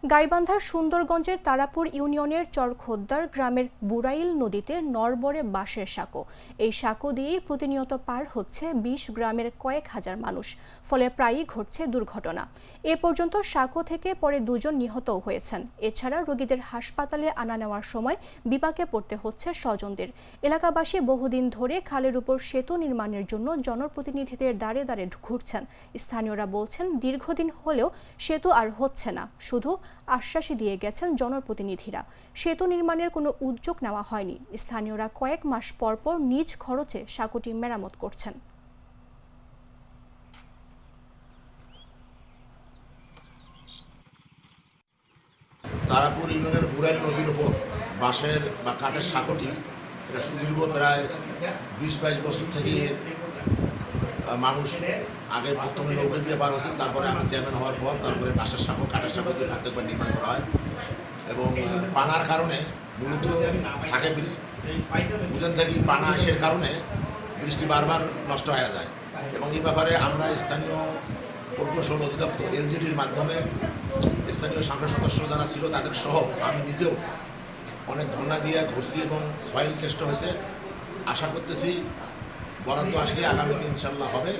গাইবান্ধার সুন্দরগঞ্জের তারাপুর ইউনিয়নের চরখোদ্দার গ্রামের বুড়াইল নদীতে নড়বড়ে বাঁশের সাঁকো। এই সাঁকো দিয়েই প্রতিনিয়ত পার হচ্ছে ২০ গ্রামের কয়েক হাজার মানুষ, ফলে প্রায়ই ঘটছে দুর্ঘটনা। এ পর্যন্ত সাঁকো থেকে পরে ২ জন নিহতও হয়েছেন। এছাড়া রোগীদের হাসপাতালে আনা নেওয়ার সময় বিপাকে পড়তে হচ্ছে স্বজনদের। এলাকাবাসী বহুদিন ধরে খালের উপর সেতু নির্মাণের জন্য জনপ্রতিনিধিদের দ্বারে দ্বারে ঘুরছেন। স্থানীয়রা বলছেন, দীর্ঘদিন হলেও সেতু আর হচ্ছে না, শুধু আশ্বাসই দিয়ে গেছেন জনপ্রতিনিধিরা। সেতু নির্মাণের কোনো উদ্যোগ নেওয়া হয়নি। স্থানীয়রা কয়েক মাস পর পর নিজ খরচে সাঁকোটি মেরামত করছেন। তারাপুর ইউনিয়নের বুড়াইল নদীর উপর বাঁশের বা কাঠের সাঁকোটি এটা সুদীর্ঘ প্রায় ২০-২২ বছর থেকে মানুষ আগে প্রথমে নৌকা দিয়ে পার হয়েছেন, তারপরে আমি চেয়ারম্যান হওয়ার পর তারপরে বাঁশের সাঁকো কাঠের সাঁকো দিয়ে প্রত্যেকবার নির্মাণ করা হয়। এবং পানার কারণে মূলত থাকে ব্রিজ বুঝেন থাকি, পানা আসার কারণে বৃষ্টি বারবার নষ্ট হয়ে যায়। এবং এই ব্যাপারে আমরা স্থানীয় প্রকৌশল অধিদপ্তর এলজিডির মাধ্যমে স্থানীয় সংসদ সদস্য যারা ছিল তাদের সহ আমি নিজেও অনেক ধর্ণা দিয়ে ঘুরছি এবং সয়েল টেস্ট হয়েছে। আশা করতেছি বরাদ্দ আসলে আগামীতে ইনশাল্লাহ হবে।